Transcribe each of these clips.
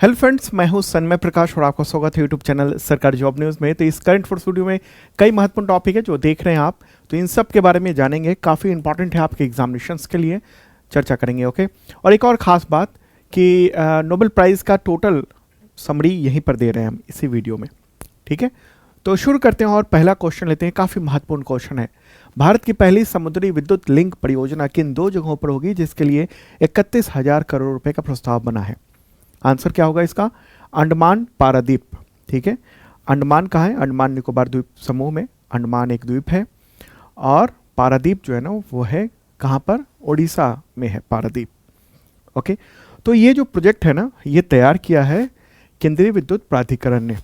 Hello friends, मैं हूं सन्मय प्रकाश और आपका स्वागत है यूट्यूब चैनल सरकारी जॉब न्यूज़ में। तो इस करंट फोर्स वीडियो में कई महत्वपूर्ण टॉपिक है जो देख रहे हैं आप, तो इन सब के बारे में जानेंगे। काफ़ी इंपॉर्टेंट है आपके एग्जामिनेशंस के लिए, चर्चा करेंगे। ओके, और एक और ख़ास बात कि नोबेल प्राइज़ का टोटल समरी यहीं पर दे रहे हैं हम इसी वीडियो में। ठीक है, तो शुरू करते हैं और पहला क्वेश्चन लेते हैं। काफ़ी महत्वपूर्ण क्वेश्चन है। भारत की पहली समुद्री विद्युत लिंक परियोजना किन दो जगहों पर होगी जिसके लिए 31,000 करोड़ रुपए का प्रस्ताव बना है? आंसर क्या होगा इसका? अंडमान पारादीप। ठीक है, अंडमान कहाँ है? अंडमान निकोबार द्वीप समूह में अंडमान एक द्वीप है, और पारादीप जो है ना वो है कहाँ पर? उड़ीसा में है पारादीप। ओके, तो ये जो प्रोजेक्ट है ना ये तैयार किया है केंद्रीय विद्युत प्राधिकरण ने,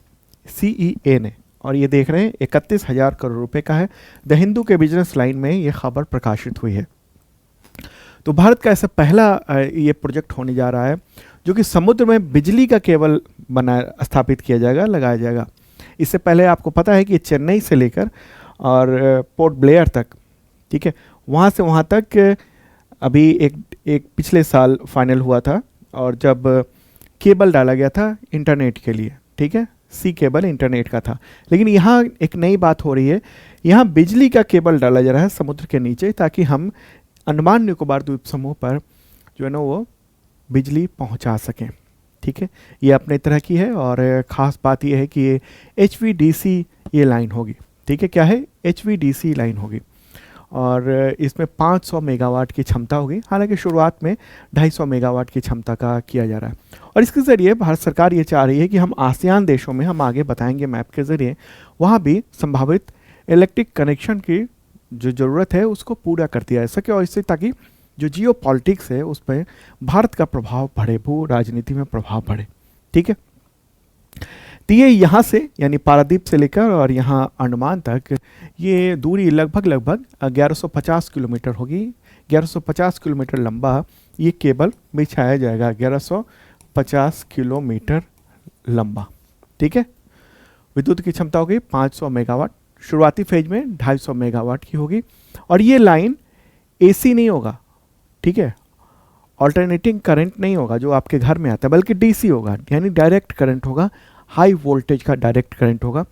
CEA ने, और ये देख रहे हैं 31,000 करोड़ रुपए का है। द हिंदू के बिजनेस लाइन में ये खबर प्रकाशित हुई है। तो भारत का ऐसा पहला ये प्रोजेक्ट होने जा रहा है जो कि समुद्र में बिजली का केबल बना स्थापित किया जाएगा, लगाया जाएगा। इससे पहले आपको पता है कि चेन्नई से लेकर और पोर्ट ब्लेयर तक, ठीक है, वहाँ से वहाँ तक अभी एक पिछले साल फाइनल हुआ था, और जब केबल डाला गया था इंटरनेट के लिए, ठीक है, सी केबल इंटरनेट का था। लेकिन यहाँ एक नई बात हो रही है, यहाँ बिजली का केबल डाला जा रहा है समुद्र के नीचे, ताकि हम अंडमान निकोबार द्वीप समूह पर जो है ना वो बिजली पहुंचा सकें। ठीक है, ये अपने तरह की है, और ख़ास बात यह है कि ये HVDC ये लाइन होगी। ठीक है, क्या है? HVDC लाइन होगी, और इसमें 500 मेगावाट की क्षमता होगी। हालांकि शुरुआत में 250 मेगावाट की क्षमता का किया जा रहा है, और इसके ज़रिए भारत सरकार ये चाह रही है कि हम आसियान देशों में, हम आगे बताएंगे मैप के ज़रिए, वहाँ भी संभावित इलेक्ट्रिक कनेक्शन की जो ज़रूरत है उसको पूरा कर दिया जा सके, और इससे ताकि जो जियो पॉलिटिक्स है उस पर भारत का प्रभाव बढ़े, भू राजनीति में प्रभाव बढ़े। ठीक है, तो ये यहाँ से यानी पारादीप से लेकर और यहाँ अंडमान तक ये दूरी लगभग 1150 किलोमीटर होगी। 1150 किलोमीटर लंबा ये केबल बिछाया जाएगा, 1150 किलोमीटर लंबा। ठीक है, विद्युत की क्षमता होगी 500 मेगावाट, शुरुआती फेज में 250 मेगावाट की होगी, और ये लाइन AC नहीं होगा। ठीक है, ऑल्टरनेटिंग करंट नहीं होगा जो आपके घर में आता है, बल्कि DC होगा, यानी डायरेक्ट करंट होगा, हाई वोल्टेज का डायरेक्ट करंट होगा।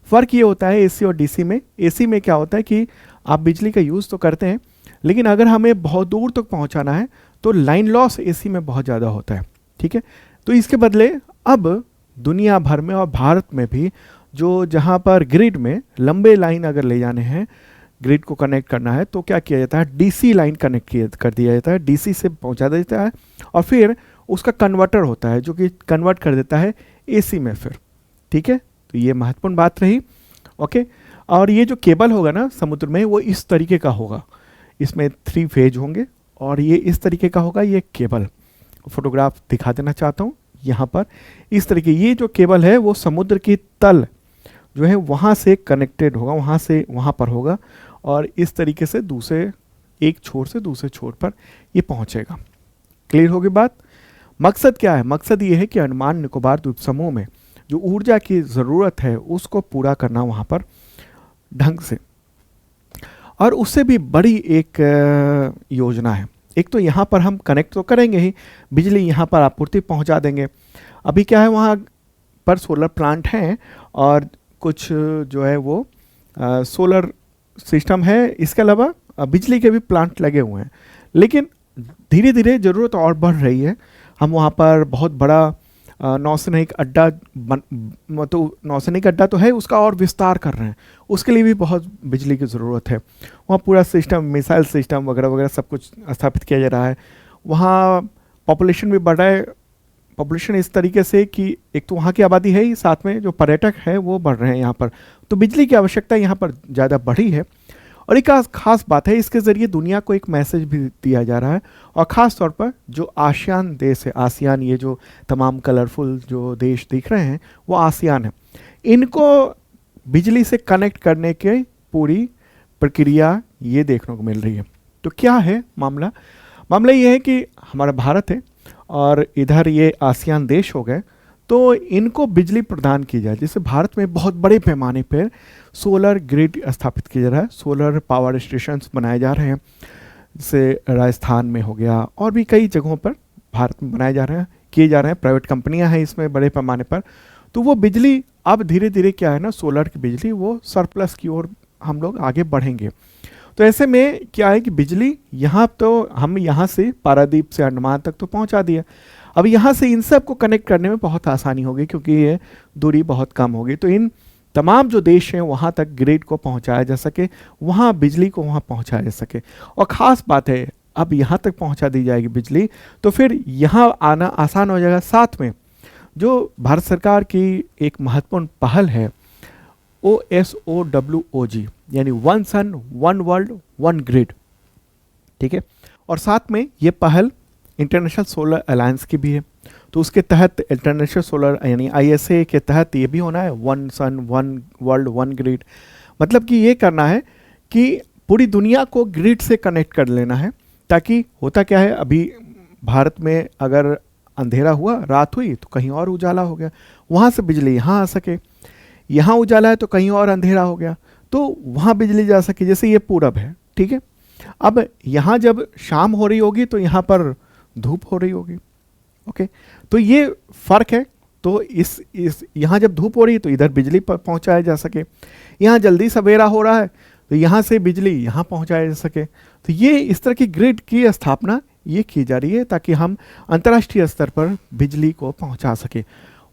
फ़र्क ये होता है AC और DC में। AC में क्या होता है कि आप बिजली का यूज़ तो करते हैं, लेकिन अगर हमें बहुत दूर तक पहुंचाना है तो लाइन लॉस AC में बहुत ज़्यादा होता है। ठीक है, तो इसके बदले अब दुनिया भर में और भारत में भी जो जहाँ पर ग्रिड में लंबे लाइन अगर ले जाने हैं, ग्रिड को कनेक्ट करना है, तो क्या किया जाता है? DC लाइन कनेक्ट कर दिया जाता है, DC से पहुंचा देता है, और फिर उसका कन्वर्टर होता है जो कि कन्वर्ट कर देता है AC में फिर। ठीक है, तो ये महत्वपूर्ण बात रही। ओके, और ये जो केबल होगा ना समुद्र में वो इस तरीके का होगा, इसमें 3 फेज होंगे, और ये इस तरीके का होगा। ये केबल फोटोग्राफ दिखा देना चाहता हूँ यहाँ पर। इस तरीके ये जो केबल है वो समुद्र की तल जो है वहाँ से कनेक्टेड होगा, वहाँ से वहाँ पर होगा, और इस तरीके से दूसरे एक छोर से दूसरे छोर पर ये पहुँचेगा। क्लियर होगी बात? मकसद क्या है? मकसद ये है कि अंडमान निकोबार द्वीप समूह में जो ऊर्जा की ज़रूरत है उसको पूरा करना वहाँ पर ढंग से, और उससे भी बड़ी एक योजना है। एक तो यहाँ पर हम कनेक्ट तो करेंगे ही, बिजली यहाँ पर आपूर्ति पहुँचा देंगे। अभी क्या है, वहाँ पर सोलर प्लांट हैं और कुछ जो है वो सोलर सिस्टम है, इसके अलावा बिजली के भी प्लांट लगे हुए हैं। लेकिन धीरे धीरे ज़रूरत और बढ़ रही है। हम वहाँ पर बहुत बड़ा नौसैनिक अड्डा मतलब नौसैनिक अड्डा तो है, उसका और विस्तार कर रहे हैं, उसके लिए भी बहुत बिजली की ज़रूरत है। वहाँ पूरा सिस्टम, मिसाइल सिस्टम वगैरह वगैरह सब कुछ स्थापित किया जा रहा है। वहाँ पॉपुलेशन भी बढ़ रहा है। पॉपुलेशन इस तरीके से कि एक तो वहाँ की आबादी है ही, साथ में जो पर्यटक हैं वो बढ़ रहे हैं यहाँ पर, तो बिजली की आवश्यकता यहाँ पर ज़्यादा बढ़ी है। और एक खास बात है, इसके ज़रिए दुनिया को एक मैसेज भी दिया जा रहा है, और ख़ास तौर पर जो आसियान देश है, आसियान ये जो तमाम कलरफुल जो देश दिख रहे हैं वो आसियान है, इनको बिजली से कनेक्ट करने की पूरी प्रक्रिया ये देखने को मिल रही है। तो क्या है मामला? मामला ये है कि हमारा भारत है और इधर ये आसियान देश हो गए, तो इनको बिजली प्रदान की जाए, जिससे भारत में बहुत बड़े पैमाने पर सोलर ग्रिड स्थापित किया जा रहा है, सोलर पावर स्टेशंस बनाए जा रहे हैं, जैसे राजस्थान में हो गया और भी कई जगहों पर भारत में बनाए जा रहे हैं। किए जा रहे हैं, प्राइवेट कंपनियां हैं इसमें बड़े पैमाने पर। तो वो बिजली अब धीरे धीरे क्या है ना, सोलर की बिजली वो सरप्लस की ओर हम लोग आगे बढ़ेंगे। तो ऐसे में क्या है कि बिजली यहाँ तो हम यहाँ से पारादीप से अंडमान तक तो पहुँचा दिया, अब यहाँ से इन सब को कनेक्ट करने में बहुत आसानी होगी क्योंकि ये दूरी बहुत कम होगी। तो इन तमाम जो देश हैं वहाँ तक ग्रिड को पहुँचाया जा सके, वहाँ बिजली को वहाँ पहुँचाया जा सके। और ख़ास बात है अब यहाँ तक पहुँचा दी जाएगी बिजली तो फिर यहाँ आना आसान हो जाएगा। साथ में जो भारत सरकार की एक महत्वपूर्ण पहल है OSOWOG, यानी one sun one world one grid, ठीक है। और साथ में ये पहल इंटरनेशनल सोलर अलायंस की भी है, तो उसके तहत इंटरनेशनल सोलर यानी ISA के तहत ये भी होना है one sun one world one grid. मतलब कि ये करना है कि पूरी दुनिया को ग्रिड से कनेक्ट कर लेना है, ताकि होता क्या है अभी भारत में अगर अंधेरा हुआ, रात हुई तो कहीं और उजाला हो गया, वहाँ से बिजली यहाँ आ सके, यहाँ उजाला है तो कहीं और अंधेरा हो गया तो वहाँ बिजली जा सके। जैसे ये पूरब है, ठीक है, अब यहाँ जब शाम हो रही होगी तो यहाँ पर धूप हो रही होगी, ओके, तो ये फर्क है। तो इस यहाँ जब धूप हो रही है तो इधर बिजली पहुँचाया जा सके, यहाँ जल्दी सवेरा हो रहा है तो यहाँ से बिजली यहाँ पहुँचाया जा सके। तो ये इस तरह की ग्रिड की स्थापना ये की जा रही है ताकि हम अंतर्राष्ट्रीय स्तर पर बिजली को पहुँचा सके।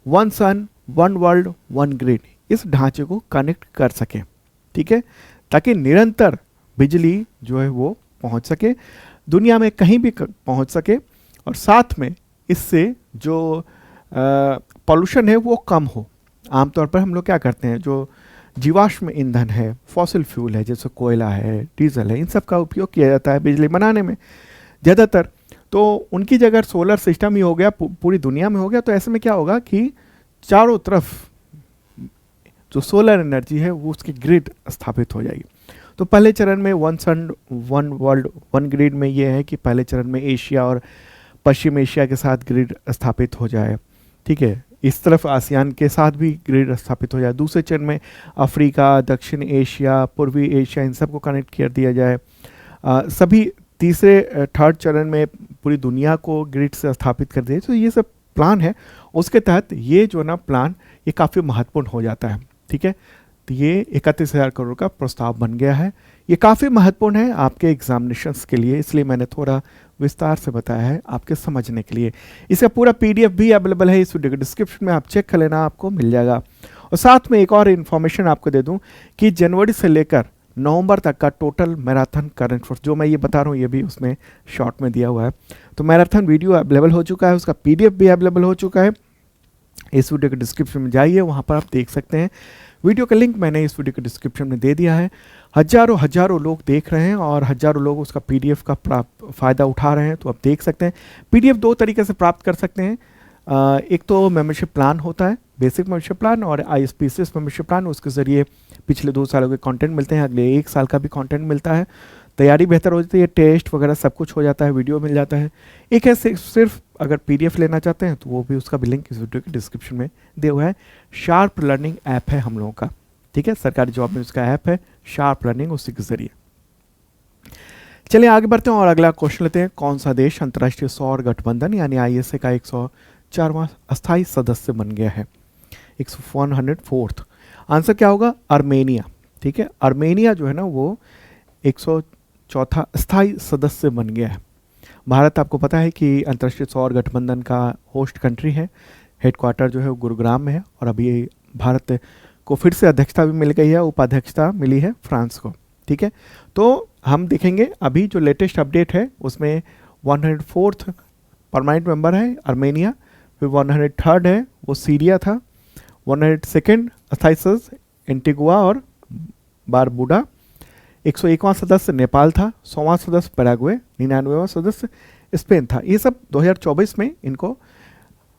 One sun one world one grid, इस ढांचे को कनेक्ट कर सके, ठीक है, ताकि निरंतर बिजली जो है वो पहुंच सके, दुनिया में कहीं भी पहुंच सके। और साथ में इससे जो पॉल्यूशन है वो कम हो। आमतौर पर हम लोग क्या करते हैं, जो जीवाश्म ईंधन है, फॉसिल फ्यूल है, जैसे कोयला है, डीजल है, इन सब का उपयोग किया जाता है बिजली बनाने में ज़्यादातर। तो उनकी जगह सोलर सिस्टम ही हो गया, पूरी दुनिया में हो गया, तो ऐसे में क्या होगा कि चारों तरफ जो सोलर एनर्जी है वो उसकी ग्रिड स्थापित हो जाएगी। तो पहले चरण में one sun one world one grid में ये है कि पहले चरण में एशिया और पश्चिम एशिया के साथ ग्रिड स्थापित हो जाए, ठीक है, इस तरफ आसियान के साथ भी ग्रिड स्थापित हो जाए। दूसरे चरण में अफ्रीका, दक्षिण एशिया, पूर्वी एशिया, इन सबको कनेक्ट कर दिया जाए। सभी तीसरे थर्ड चरण में पूरी दुनिया को ग्रिड से स्थापित कर दिया। तो ये सब प्लान है, उसके तहत ये जो ना प्लान ये काफ़ी महत्वपूर्ण हो जाता है, ठीक है। तो ये 31,000 करोड़ का प्रस्ताव बन गया है। ये काफ़ी महत्वपूर्ण है आपके एग्जामिनेशंस के लिए, इसलिए मैंने थोड़ा विस्तार से बताया है आपके समझने के लिए। इसका पूरा PDF भी अवेलेबल है इस वीडियो के डिस्क्रिप्शन में, आप चेक कर लेना, आपको मिल जाएगा। और साथ में एक और इन्फॉर्मेशन आपको दे दूं कि जनवरी से लेकर नवंबर तक का टोटल मैराथन करंट अफेयर्स जो मैं ये बता रहा हूँ ये भी उसमें शॉर्ट में दिया हुआ है। तो मैराथन वीडियो अवेलेबल हो चुका है, उसका PDF भी अवेलेबल हो चुका है। इस वीडियो के डिस्क्रिप्शन में जाइए, वहाँ पर आप देख सकते हैं। वीडियो का लिंक मैंने इस वीडियो के डिस्क्रिप्शन में दे दिया है। हजारों लोग देख रहे हैं और हजारों लोग उसका PDF का फ़ायदा उठा रहे हैं, तो आप देख सकते हैं। PDF दो तरीके से प्राप्त कर सकते हैं, एक तो मेंबरशिप प्लान होता है, बेसिक मेंबरशिप प्लान, और ISPCS मेंबरशिप प्लान, उसके ज़रिए पिछले 2 सालों के कंटेंट मिलते हैं, अगले 1 साल का भी कंटेंट मिलता है, तैयारी बेहतर हो जाती है, टेस्ट वगैरह सब कुछ हो जाता है, वीडियो मिल जाता है। एक है सिर्फ अगर PDF लेना चाहते हैं तो वो भी, उसका भी लिंक इस वीडियो के डिस्क्रिप्शन में दिया हुआ है। शार्प लर्निंग ऐप है हम लोगों का, ठीक है, सरकारी जॉब में उसका ऐप है शार्प लर्निंग, उसी के जरिए। चलिए आगे बढ़ते हैं और अगला क्वेश्चन लेते हैं। कौन सा देश अंतर्राष्ट्रीय सौर गठबंधन यानी ISA का 104वां अस्थायी सदस्य बन गया है? 104th आंसर क्या होगा? आर्मेनिया, ठीक है, आर्मेनिया जो है ना वो 104वां अस्थायी सदस्य बन गया है। भारत आपको पता है कि अंतर्राष्ट्रीय सौर गठबंधन का होस्ट कंट्री है, हेडक्वार्टर जो है वो गुरुग्राम में है, और अभी भारत को फिर से अध्यक्षता भी मिल गई है, उपाध्यक्षता मिली है फ्रांस को, ठीक है। तो हम देखेंगे अभी जो लेटेस्ट अपडेट है उसमें 104th परमानेंट मेंबर है आर्मेनिया, फिर 103rd है वो सीरिया था, 102nd अस्थायी सदस्य एंटीगुआ और बारबुडा, 101वां सदस्य नेपाल था, 100वां सदस्य पैराग्वे, 99वां सदस्य स्पेन था। ये सब 2024 में इनको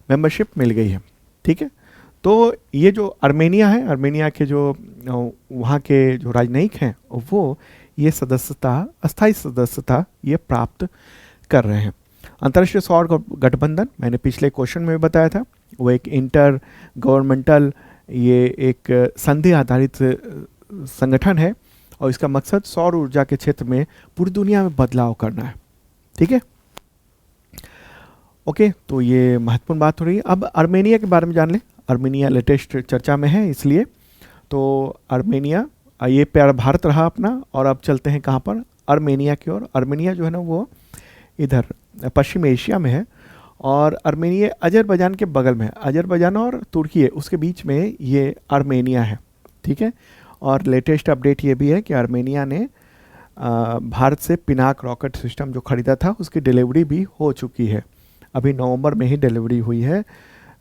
मेंबरशिप मिल गई है, ठीक है। तो ये जो आर्मेनिया है, आर्मेनिया के जो वहाँ के जो राजनयिक हैं वो ये सदस्यता, अस्थायी सदस्यता ये प्राप्त कर रहे हैं। अंतर्राष्ट्रीय सौर गठबंधन मैंने पिछले क्वेश्चन में बताया था, वो एक इंटर गवर्नमेंटल, ये एक संधि आधारित संगठन है और इसका मकसद सौर ऊर्जा के क्षेत्र में पूरी दुनिया में बदलाव करना है, ठीक है। ओके, तो ये महत्वपूर्ण बात हो रही है। अब आर्मेनिया के बारे में जान लें। आर्मेनिया लेटेस्ट चर्चा में है, इसलिए तो आर्मेनिया, ये प्यारा भारत रहा अपना, और अब चलते हैं कहाँ पर, आर्मेनिया की ओर। आर्मेनिया जो है ना वो इधर पश्चिम एशिया में है, और आर्मेनिया अजरबैजान के बगल में है। अजरबैजान और तुर्की है, उसके बीच में ये आर्मेनिया है, ठीक है। और लेटेस्ट अपडेट ये भी है कि आर्मेनिया ने भारत से पिनाक रॉकेट सिस्टम जो खरीदा था उसकी डिलीवरी भी हो चुकी है। अभी नवंबर में ही डिलीवरी हुई है।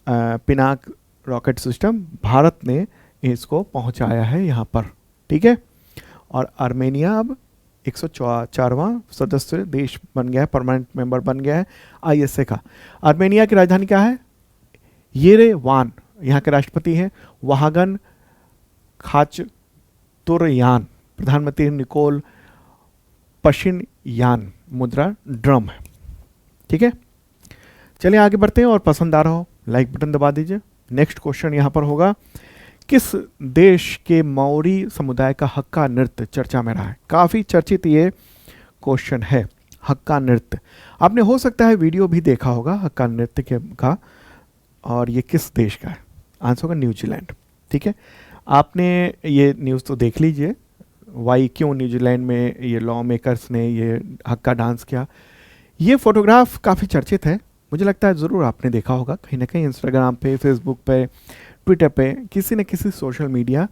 पिनाक रॉकेट सिस्टम भारत ने इसको पहुंचाया है यहाँ पर, ठीक है। और आर्मेनिया अब 104वां सदस्य देश बन गया है, परमानेंट मेंबर बन गया है आईएसए का। आर्मेनिया की राजधानी क्या है? येरेवान। यहाँ के राष्ट्रपति हैं वाहगन खाचतुर्यान। प्रधानमंत्री निकोल पशिनयान। मुद्रा ड्रम है, ठीक है। चलिए आगे बढ़ते हैं, और पसंद आ रहा हो लाइक बटन दबा दीजिए। नेक्स्ट क्वेश्चन यहाँ पर होगा, किस देश के माओरी समुदाय का हक्का नृत्य चर्चा में रहा है? काफ़ी चर्चित ये क्वेश्चन है, हक्का नृत्य। आपने हो सकता है वीडियो भी देखा होगा हक्का नृत्य का, और ये किस देश का है? आंसर होगा न्यूजीलैंड, ठीक है। आपने ये न्यूज़ तो देख लीजिए, क्यों न्यूजीलैंड में ये लॉ मेकर्स ने ये हक्का डांस किया। ये फोटोग्राफ काफ़ी चर्चित है, मुझे लगता है ज़रूर आपने देखा होगा कहीं ना कहीं, इंस्टाग्राम पे, फेसबुक पे, ट्विटर पे, किसी न किसी सोशल मीडिया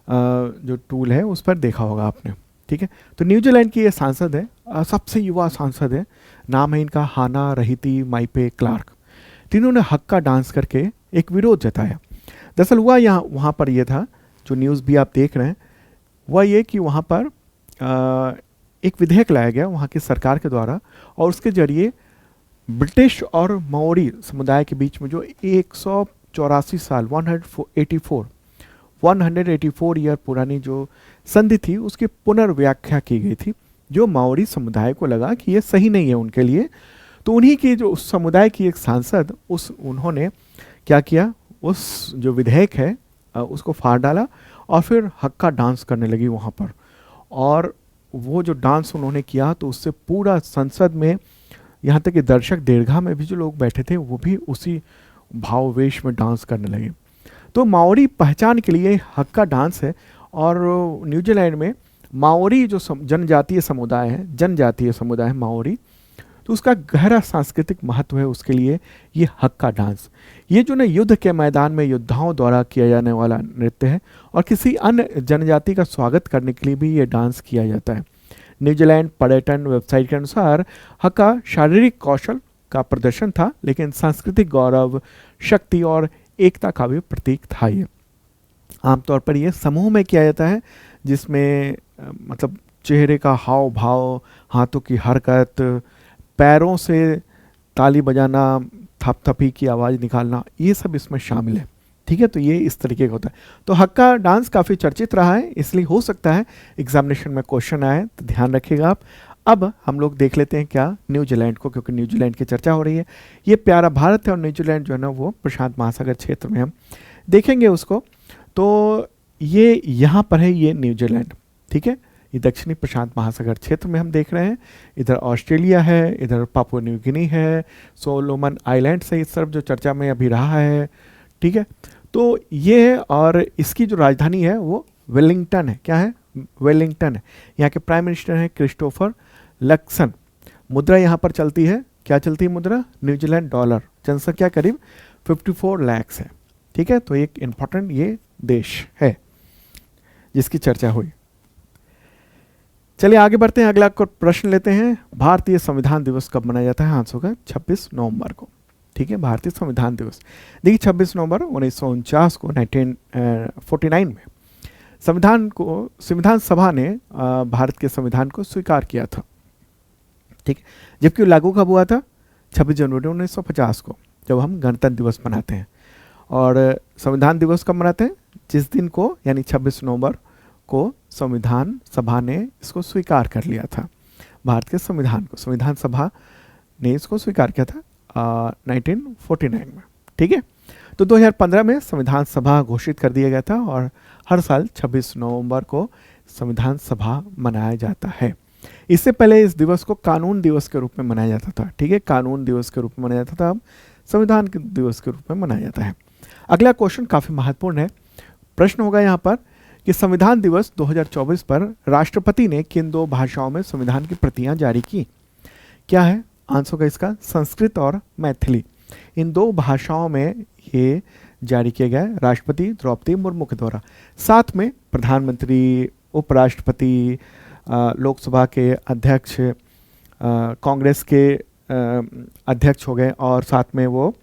जो टूल है उस पर देखा होगा आपने, ठीक है। तो न्यूजीलैंड की ये सांसद है, सबसे युवा सांसद है, नाम है इनका हाना रहीती माइपे क्लार्क। तीनों ने हक्का डांस करके एक विरोध जताया। दरअसल हुआ वहाँ पर ये था, जो न्यूज़ भी आप देख रहे हैं, वह ये कि वहाँ पर एक विधेयक लाया गया वहाँ की सरकार के द्वारा, और उसके जरिए ब्रिटिश और माओरी समुदाय के बीच में जो 184 साल 184 ईयर पुरानी जो संधि थी उसकी पुनर्व्याख्या की गई थी, जो माओरी समुदाय को लगा कि ये सही नहीं है उनके लिए। तो उन्हीं की जो उस समुदाय की एक सांसद, उन्होंने क्या किया, उस जो विधेयक है उसको फाड़ डाला, और फिर हक्का डांस करने लगी वहाँ पर। और वो जो डांस उन्होंने किया तो उससे पूरा संसद में, यहाँ तक कि दर्शक दीर्घा में भी जो लोग बैठे थे वो भी उसी भाववेश में डांस करने लगे। तो माओरी पहचान के लिए हक्का डांस है, और न्यूजीलैंड में माओरी जो जनजातीय समुदाय है माओरी, तो उसका गहरा सांस्कृतिक महत्व है उसके लिए ये हक्का डांस। ये जो ना युद्ध के मैदान में योद्धाओं द्वारा किया जाने वाला नृत्य है, और किसी अन्य जनजाति का स्वागत करने के लिए भी ये डांस किया जाता है। न्यूजीलैंड पर्यटन वेबसाइट के अनुसार हक्का शारीरिक कौशल का प्रदर्शन था, लेकिन सांस्कृतिक गौरव, शक्ति और एकता का भी प्रतीक था। ये आमतौर पर ये समूह में किया जाता है, जिसमें मतलब चेहरे का हाव भाव, हाथों की हरकत, पैरों से ताली बजाना, थपथपी की आवाज़ निकालना, ये सब इसमें शामिल है, ठीक है। तो ये इस तरीके का होता है। तो हक्का डांस काफ़ी चर्चित रहा है, इसलिए हो सकता है एग्जामिनेशन में क्वेश्चन आए, तो ध्यान रखिएगा आप। अब हम लोग देख लेते हैं क्या, न्यूजीलैंड को, क्योंकि न्यूजीलैंड की चर्चा हो रही है। ये प्यारा भारत है, और न्यूजीलैंड जो है ना वो प्रशांत महासागर क्षेत्र में हम देखेंगे उसको। तो ये यहाँ पर है, ये न्यूजीलैंड, ठीक है। ये दक्षिणी प्रशांत महासागर क्षेत्र में हम देख रहे हैं। इधर ऑस्ट्रेलिया है, इधर पापुआ न्यू गिनी है, सोलोमन आइलैंड से इस तरफ जो चर्चा में अभी रहा है, ठीक है। तो ये है, और इसकी जो राजधानी है वो वेलिंगटन है। क्या है? वेलिंगटन है। यहाँ के प्राइम मिनिस्टर हैं क्रिस्टोफर लक्सन। मुद्रा यहाँ पर चलती है, क्या चलती है मुद्रा? New Zealand dollar. जनसंख्या करीब 54 लाख है, ठीक है। तो एक इम्पॉर्टेंट ये देश है जिसकी चर्चा हुई। चलिए आगे बढ़ते हैं, अगला प्रश्न लेते हैं। भारतीय संविधान दिवस कब मनाया जाता है? आंसर होगा 26 नवंबर को, ठीक है। भारतीय संविधान दिवस, देखिए 26 नवंबर 1949 को 1949 में संविधान सभा ने भारत के संविधान को स्वीकार किया था, ठीक है। जबकि लागू कब हुआ था? 26 जनवरी 1950 को, जब हम गणतंत्र दिवस मनाते हैं। और संविधान दिवस कब मनाते हैं? जिस दिन को, यानी 26 नवंबर को संविधान सभा ने इसको स्वीकार कर लिया था, भारत के संविधान को। संविधान सभा ने इसको स्वीकार किया था 1949 में, ठीक है। तो 2015 में संविधान सभा घोषित कर दिया गया था, और हर साल 26 नवंबर को संविधान सभा मनाया जाता है। इससे पहले इस दिवस को कानून दिवस के रूप में मनाया जाता था, ठीक है, कानून दिवस के रूप में मनाया जाता था, अब संविधान के दिवस के रूप में मनाया जाता है। अगला क्वेश्चन काफ़ी महत्वपूर्ण है। प्रश्न होगा यहाँ पर कि संविधान दिवस 2024 पर राष्ट्रपति ने किन दो भाषाओं में संविधान की प्रतियां जारी की? क्या है आंसर का इसका? संस्कृत और मैथिली, इन दो भाषाओं में ये जारी किया गया है राष्ट्रपति द्रौपदी मुर्मू के द्वारा। साथ में प्रधानमंत्री, उपराष्ट्रपति, लोकसभा के अध्यक्ष, कांग्रेस के अध्यक्ष हो गए, और साथ में वो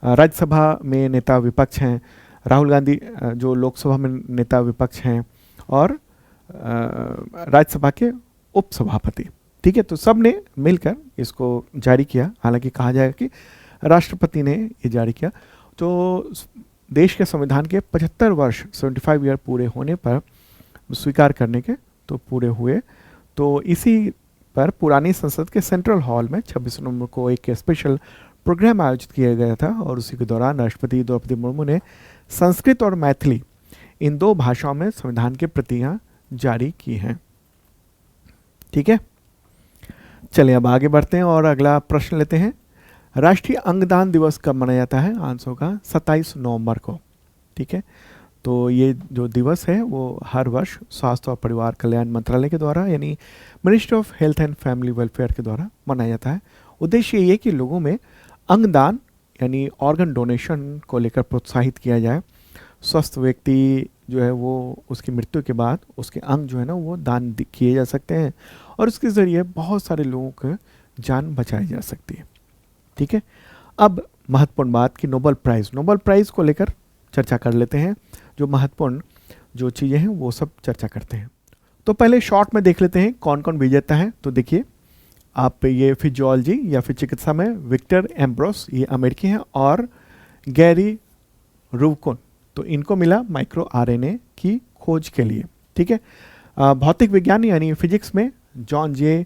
राज्यसभा में नेता विपक्ष हैं, राहुल गांधी जो लोकसभा में नेता विपक्ष हैं, और राज्यसभा के उपसभापति, ठीक है। तो सब ने मिलकर इसको जारी किया। हालांकि कहा जाएगा कि राष्ट्रपति ने ये जारी किया। तो देश के संविधान के 75 वर्ष 75 ईयर पूरे होने पर स्वीकार करने के तो पूरे हुए। तो इसी पर पुरानी संसद के सेंट्रल हॉल में 26 नवंबर को एक स्पेशल प्रोग्राम आयोजित किया गया था, और उसी के दौरान राष्ट्रपति द्रौपदी मुर्मू ने संस्कृत और मैथिली इन दो भाषाओं में संविधान की प्रतियां जारी की हैं, ठीक है। चलिए अब आगे बढ़ते हैं और अगला प्रश्न लेते हैं। राष्ट्रीय अंगदान दिवस कब मनाया जाता है? आंसर होगा 27 नवंबर को, ठीक है। तो ये जो दिवस है वो हर वर्ष स्वास्थ्य और परिवार कल्याण मंत्रालय के द्वारा, यानी ministry of health and family welfare के द्वारा मनाया जाता है। उद्देश्य ये है कि लोगों में अंगदान यानी ऑर्गन डोनेशन को लेकर प्रोत्साहित किया जाए। स्वस्थ व्यक्ति जो है वो उसकी मृत्यु के बाद उसके अंग जो है ना वो दान किए जा सकते हैं, और उसके ज़रिए बहुत सारे लोगों की जान बचाई जा सकती है, ठीक है। अब महत्वपूर्ण बात कि नोबेल प्राइज़ को लेकर चर्चा कर लेते हैं। जो महत्वपूर्ण जो चीज़ें हैं वो सब चर्चा करते हैं। तो पहले शॉर्ट में देख लेते हैं कौन कौन विजेता है। तो देखिए आप, ये फिजियोलॉजी या फिर चिकित्सा में विक्टर एम्ब्रोस, ये अमेरिकी हैं, और गैरी रुवकोन, तो इनको मिला माइक्रो आरएनए की खोज के लिए, ठीक है। भौतिक विज्ञान यानी फिजिक्स में जॉन जे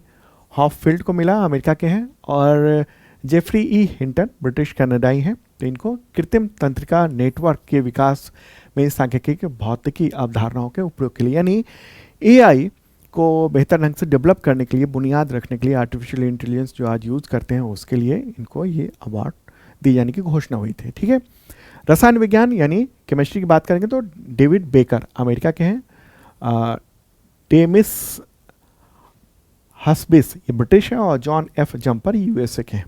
हॉफफील्ड को मिला, अमेरिका के हैं, और जेफरी ई हिंटन ब्रिटिश कनाडाई हैं। तो इनको कृत्रिम तंत्रिका नेटवर्क के विकास में सांख्यिकी भौतिकी अवधारणाओं के उपयोग के लिए, यानी एआई को बेहतर ढंग से डेवलप करने के लिए, बुनियाद रखने के लिए, आर्टिफिशियल इंटेलिजेंस जो आज यूज़ करते हैं उसके लिए इनको ये अवार्ड दी जाने की घोषणा हुई थी, ठीक है। रसायन विज्ञान यानी केमिस्ट्री की बात करेंगे तो डेविड बेकर अमेरिका के हैं, टेमिस हस्बिस ये ब्रिटिश है, और जॉन एफ जम्पर यूएसए के हैं,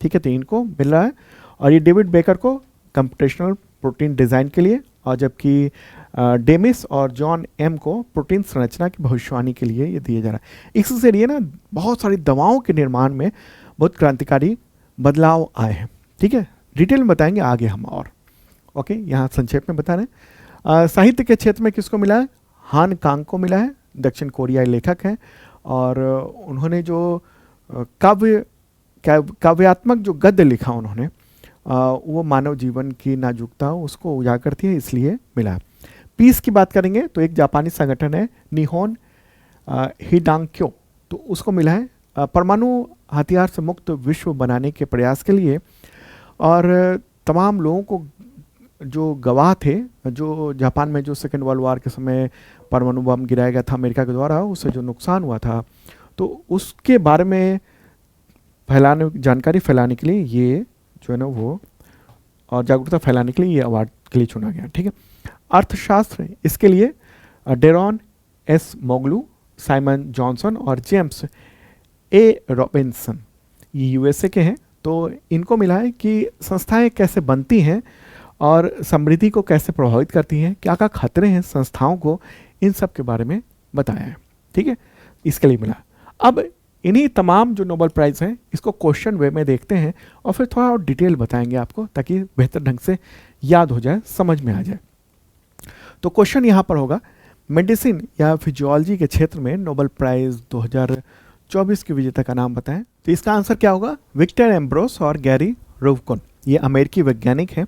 ठीक है। तो इनको मिल रहा है, और ये डेविड बेकर को कंप्यूटेशनल प्रोटीन डिज़ाइन के लिए, और जबकि डेमिस और जॉन एम को प्रोटीन संरचना की भविष्यवाणी के लिए ये दिया जा रहा है। इसके जरिए ना बहुत सारी दवाओं के निर्माण में बहुत क्रांतिकारी बदलाव आए हैं, ठीक है। डिटेल में बताएंगे आगे हम, और ओके यहाँ संक्षेप में बता रहे हैं। साहित्य के क्षेत्र में किसको मिला है? हान कांग को मिला है, दक्षिण कोरियाई लेखक हैं, और उन्होंने जो काव्यात्मक जो गद्य लिखा उन्होंने, वो मानव जीवन की नाजुकता उसको उजागर करती है, इसलिए मिला है। पीस की बात करेंगे तो एक जापानी संगठन है निहोन हिडांक्यो, तो उसको मिला है परमाणु हथियार से मुक्त विश्व बनाने के प्रयास के लिए, और तमाम लोगों को जो गवाह थे, जो जापान में जो सेकेंड वर्ल्ड वॉर के समय परमाणु बम गिराया गया था अमेरिका के द्वारा, उससे जो नुकसान हुआ था, तो उसके बारे में जानकारी फैलाने के लिए ये जो है ना वो, और जागरूकता फैलाने के लिए ये अवार्ड के लिए चुना गया, ठीक है। अर्थशास्त्र, इसके लिए डेरॉन एस मोगलू, साइमन जॉनसन और जेम्स ए रॉबिन्सन, ये यूएसए के हैं। तो इनको मिला है कि संस्थाएं कैसे बनती हैं और समृद्धि को कैसे प्रभावित करती हैं, क्या क्या खतरे हैं संस्थाओं को, इन सब के बारे में बताया है, ठीक है, इसके लिए मिला। अब इन्हीं तमाम जो नोबेल प्राइज़ हैं इसको क्वेश्चन वे में देखते हैं, और फिर थोड़ा और डिटेल बताएंगे आपको, ताकि बेहतर ढंग से याद हो जाए, समझ में आ जाए। तो क्वेश्चन यहाँ पर होगा, मेडिसिन या फिजियोलॉजी के क्षेत्र में नोबेल प्राइज़ 2024 के विजेता का नाम बताएं। तो इसका आंसर क्या होगा? विक्टर एम्ब्रोस और गैरी रुवकोन, ये अमेरिकी वैज्ञानिक हैं,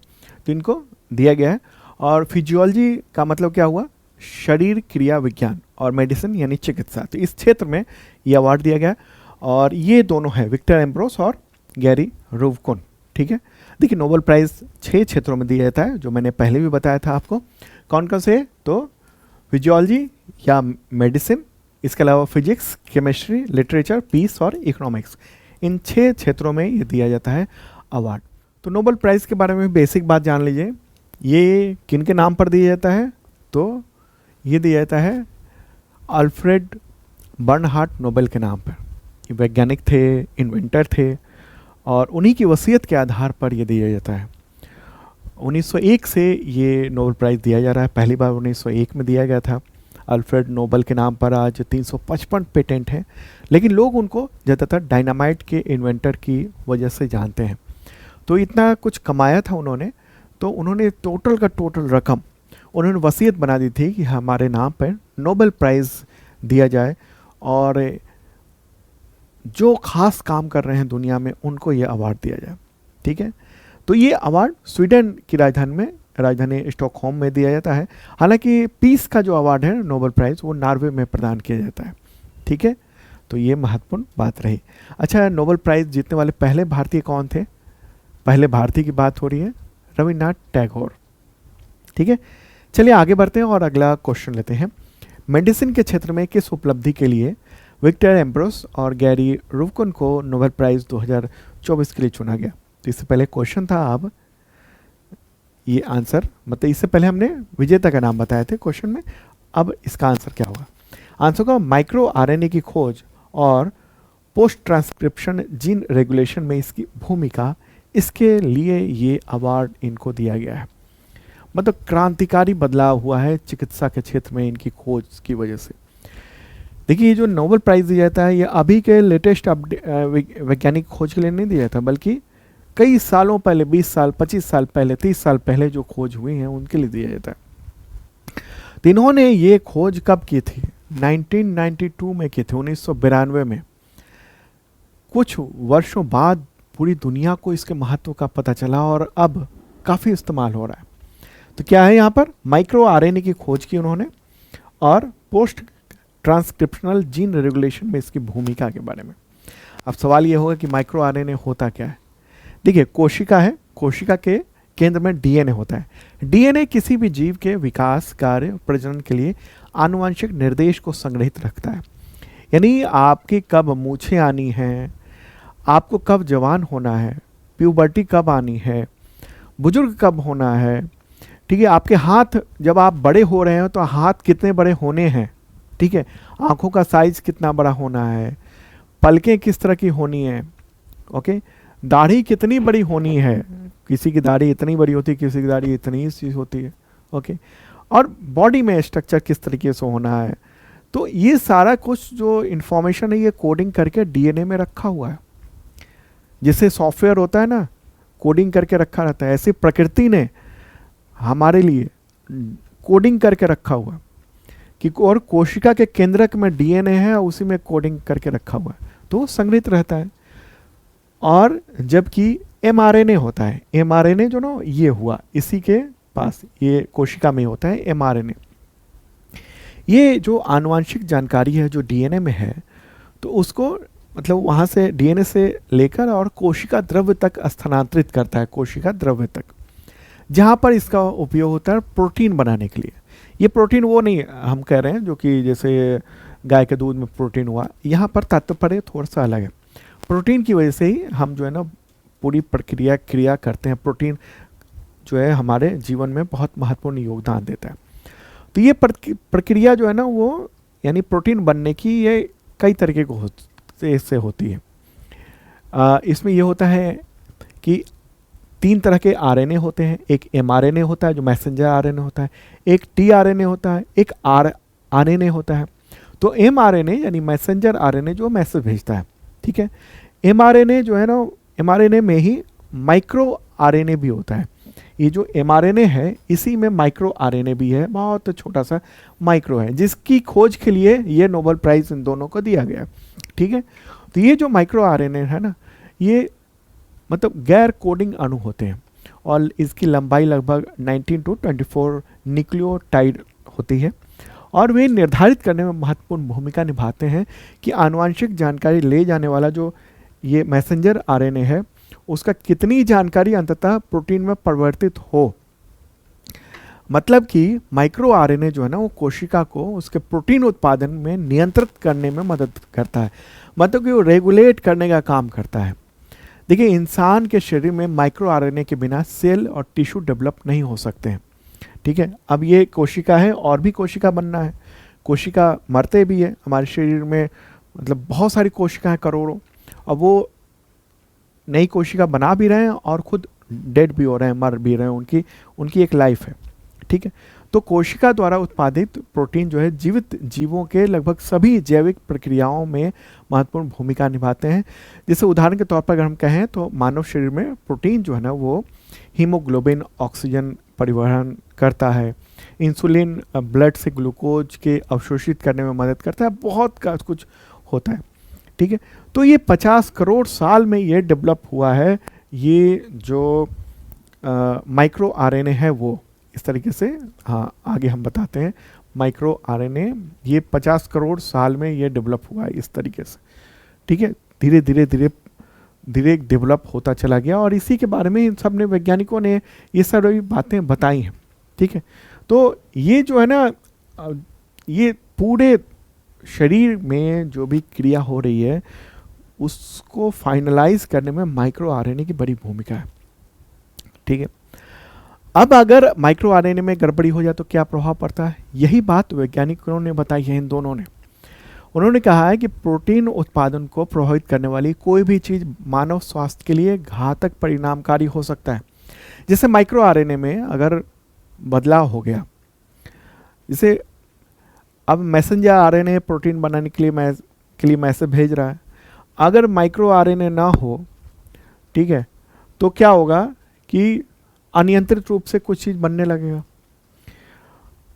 तो इनको दिया गया है। और फिजियोलॉजी का मतलब क्या हुआ? शरीर क्रिया विज्ञान, और मेडिसिन यानी चिकित्सा, तो इस क्षेत्र में ये अवार्ड दिया गया। और ये दोनों हैं विक्टर एम्ब्रोस और गैरी रुवकोन, ठीक है। देखिए नोबेल प्राइज़ 6 क्षेत्रों में दिया जाता है, जो मैंने पहले भी बताया था आपको। कौन कौन से? तो फिजियोलॉजी या मेडिसिन, इसके अलावा फिजिक्स, केमिस्ट्री, लिटरेचर, पीस और इकोनॉमिक्स, इन 6 क्षेत्रों में ये दिया जाता है अवार्ड। तो नोबेल प्राइज़ के बारे में बेसिक बात जान लीजिए। ये किन के नाम पर दिया जाता है? तो ये दिया जाता है अल्फ्रेड बर्नहार्ड नोबेल के नाम पर। ये वैज्ञानिक थे, इन्वेंटर थे, और उन्हीं की वसीयत के आधार पर ये दिया जाता है। 1901 से ये नोबेल प्राइज़ दिया जा रहा है। पहली बार 1901 में दिया गया था अल्फ्रेड नोबेल के नाम पर। आज 355 पेटेंट हैं, लेकिन लोग उनको ज़्यादातर डायनामाइट के इन्वेंटर की वजह से जानते हैं। तो इतना कुछ कमाया था उन्होंने, तो उन्होंने टोटल का टोटल रकम उन्होंने वसीयत बना दी थी कि हमारे नाम पर नोबेल प्राइज़ दिया जाए, और जो खास काम कर रहे हैं दुनिया में उनको ये अवार्ड दिया जाए। ठीक है, तो ये अवार्ड स्वीडन की राजधानी स्टॉकहोम में दिया जाता है। हालांकि पीस का जो अवार्ड है नोबेल प्राइज़, वो नॉर्वे में प्रदान किया जाता है। ठीक है, तो ये महत्वपूर्ण बात रही। अच्छा, नोबेल प्राइज़ जीतने वाले पहले भारतीय कौन थे? पहले भारतीय की बात हो रही है, रविन्द्रनाथ टैगोर। ठीक है, चलिए आगे बढ़ते हैं और अगला क्वेश्चन लेते हैं। मेडिसिन के क्षेत्र में किस उपलब्धि के लिए विक्टर एम्ब्रोस और गैरी रुवकन को नोबेल प्राइज़ 2024 के लिए चुना गया? तो इससे पहले क्वेश्चन था, अब ये आंसर, मतलब इससे पहले हमने विजेता का नाम बताए थे क्वेश्चन में, अब इसका आंसर क्या होगा? आंसर का माइक्रो आरएनए की खोज और पोस्ट ट्रांसक्रिप्शन जीन रेगुलेशन में इसकी भूमिका, इसके लिए ये अवार्ड इनको दिया गया है। मतलब क्रांतिकारी बदलाव हुआ है चिकित्सा के क्षेत्र में इनकी खोज की वजह से। देखिए, ये जो नोबेल प्राइज़ दिया जाता है, ये अभी के लेटेस्ट वैज्ञानिक खोज के लिए नहीं दिया जाता, बल्कि कई सालों पहले, 20 साल, 25 साल पहले, 30 साल पहले जो खोज हुई हैं उनके लिए दिया जाता है। तो इन्होंने ये खोज कब की थी? 1992 में की थी, 1992 में। कुछ वर्षों बाद पूरी दुनिया को इसके महत्व का पता चला और अब काफ़ी इस्तेमाल हो रहा है। तो क्या है यहाँ पर? माइक्रो आरएनए की खोज की उन्होंने, और पोस्ट ट्रांसक्रिप्शनल जीन रेगुलेशन में इसकी भूमिका के बारे में। अब सवाल ये होगा कि माइक्रो आरएनए होता क्या है? देखिए, कोशिका है, कोशिका के केंद्र में डीएनए होता है। डीएनए किसी भी जीव के विकास, कार्य, प्रजनन के लिए आनुवंशिक निर्देश को संग्रहित रखता है। यानी आपकी कब मूछें आनी हैं, आपको कब जवान होना है, प्यूबर्टी कब आनी है, बुजुर्ग कब होना है, ठीक है, आपके हाथ जब आप बड़े हो रहे हैं तो हाथ कितने बड़े होने हैं, ठीक है, आंखों का साइज कितना बड़ा होना है, पलकें किस तरह की होनी है, ओके, दाढ़ी कितनी बड़ी होनी है, किसी की दाढ़ी इतनी बड़ी होती है, किसी की दाढ़ी इतनी सी होती है, ओके, और बॉडी में स्ट्रक्चर किस तरीके से होना है। तो ये सारा कुछ जो इन्फॉर्मेशन है ये कोडिंग करके डीएनए में रखा हुआ है। जैसे सॉफ्टवेयर होता है ना, कोडिंग करके रखा रहता है, ऐसे प्रकृति ने हमारे लिए कोडिंग करके रखा हुआ है कि, और कोशिका के केंद्रक में डीएनए है, उसी में कोडिंग करके रखा हुआ है, तो संग्रहित रहता है। और जबकि एमआरएनए होता है, एमआरएनए जो ना ये हुआ इसी के पास, ये कोशिका में होता है एमआरएनए। ये जो आनुवंशिक जानकारी है जो डीएनए में है, तो उसको मतलब वहाँ से डीएनए से लेकर और कोशिका द्रव्य तक स्थानांतरित करता है, कोशिका द्रव्य तक, जहाँ पर इसका उपयोग होता है प्रोटीन बनाने के लिए। ये प्रोटीन वो नहीं हम कह रहे हैं जो कि जैसे गाय के दूध में प्रोटीन हुआ, यहाँ पर तात्पर्य थोड़ा सा अलग है। प्रोटीन की वजह से ही हम जो है ना पूरी क्रिया करते हैं। प्रोटीन जो है हमारे जीवन में बहुत महत्वपूर्ण योगदान देता है। तो ये प्रक्रिया जो है ना वो, यानी प्रोटीन बनने की, ये कई तरीके को से होती है। इसमें ये होता है कि 3 तरह के आरएनए होते हैं। एक एमआरएनए होता है जो मैसेंजर आरएनए होता है, एक टीआरएनए होता है, एक आरएनए होता है। तो एमआरएनए यानी मैसेंजर आरएनए जो मैसेज भेजता है, ठीक है। एमआरएनए जो है ना, एमआरएनए में ही माइक्रो आरएनए भी होता है। ये जो एमआरएनए है इसी में माइक्रो आरएनए भी है, बहुत छोटा सा माइक्रो है, जिसकी खोज के लिए ये नोबेल प्राइज़ इन दोनों को दिया गया, ठीक है। तो ये जो माइक्रो आरएनए है ना, ये मतलब गैर कोडिंग अणु होते हैं और इसकी लंबाई लगभग 19 to 24 न्यूक्लियोटाइड होती है, और वे निर्धारित करने में महत्वपूर्ण भूमिका निभाते हैं कि आनुवंशिक जानकारी ले जाने वाला जो ये मैसेंजर आरएनए है उसका कितनी जानकारी अंततः प्रोटीन में परिवर्तित हो। मतलब कि माइक्रो आरएनए जो है ना वो कोशिका को उसके प्रोटीन उत्पादन में नियंत्रित करने में मदद करता है, मतलब कि वो रेगुलेट करने का काम करता है। देखिए, इंसान के शरीर में माइक्रो आरएनए के बिना सेल और टिश्यू डेवलप नहीं हो सकते हैं। ठीक है, अब ये कोशिका है और भी कोशिका बनना है, कोशिका मरते भी है हमारे शरीर में, मतलब बहुत सारी कोशिका है, करोड़ों, और वो नई कोशिका बना भी रहे हैं और खुद डेड भी हो रहे हैं, मर भी रहे हैं, उनकी एक लाइफ है। ठीक है, तो कोशिका द्वारा उत्पादित प्रोटीन जो है जीवित जीवों के लगभग सभी जैविक प्रक्रियाओं में महत्वपूर्ण भूमिका निभाते हैं। जैसे उदाहरण के तौर पर अगर हम कहें तो मानव शरीर में प्रोटीन जो है ना वो हीमोग्लोबिन ऑक्सीजन परिवहन करता है, इंसुलिन ब्लड से ग्लूकोज के अवशोषित करने में मदद करता है, बहुत कुछ होता है। ठीक है, तो ये 50 करोड़ साल में ये डेवलप हुआ है, ये जो माइक्रो आरएनए है वो इस तरीके से। हाँ, आगे हम बताते हैं। माइक्रो आरएनए ये 50 करोड़ साल में ये डेवलप हुआ है इस तरीके से। ठीक है, धीरे धीरे धीरे धीरे डेवलप होता चला गया, और इसी के बारे में इन सब ने वैज्ञानिकों ने ये सारी बातें बताई हैं। ठीक है, तो ये जो है ना, ये पूरे शरीर में जो भी क्रिया हो रही है उसको फाइनलाइज करने में माइक्रो आरएनए की बड़ी भूमिका है। ठीक है, अब अगर माइक्रो आरएनए में गड़बड़ी हो जाए तो क्या प्रभाव पड़ता है, यही बात वैज्ञानिकों ने बताई है इन दोनों ने। उन्होंने कहा है कि प्रोटीन उत्पादन को प्रभावित करने वाली कोई भी चीज़ मानव स्वास्थ्य के लिए घातक परिणामकारी हो सकता है। जैसे माइक्रो आरएनए में अगर बदलाव हो गया, जैसे अब मैसेंजर आरएनए प्रोटीन बनाने के लिए मैसेज भेज रहा है, अगर माइक्रो आरएनए ना हो, ठीक है, तो क्या होगा कि अनियंत्रित रूप से कुछ चीज़ बनने लगेगा।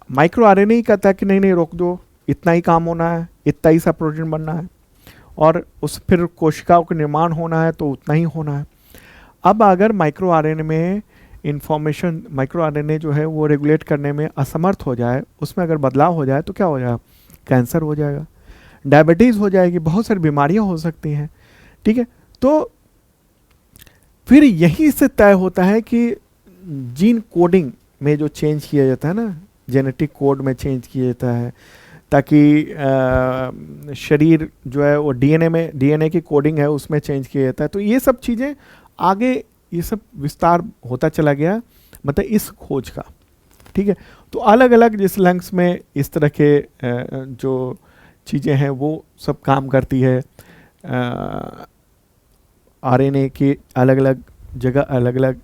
माइक्रो आरएनए ही कहता है कि नहीं नहीं रोक दो, इतना ही काम होना है, इतना ही सा प्रोटीन बनना है, और उस फिर कोशिकाओं का निर्माण होना है तो उतना ही होना है। अब अगर माइक्रो आरएनए में इंफॉर्मेशन, माइक्रो आरएनए जो है वो रेगुलेट करने में असमर्थ हो जाए, उसमें अगर बदलाव हो जाए तो क्या हो जाएगा, कैंसर हो जाएगा, डायबिटीज़ हो जाएगी, बहुत सारी बीमारियां हो सकती हैं। ठीक है, तो फिर यही से तय होता है कि जीन कोडिंग में जो चेंज किया जाता है ना, जेनेटिक कोड में चेंज किया जाता है, ताकि शरीर जो है वो डीएनए की कोडिंग है उसमें चेंज किया जाता है। तो ये सब चीज़ें आगे ये सब विस्तार होता चला गया, मतलब इस खोज का। ठीक है, तो अलग अलग जिस लंग्स में इस तरह के जो चीज़ें हैं वो सब काम करती है। आरएनए के अलग अलग जगह अलग अलग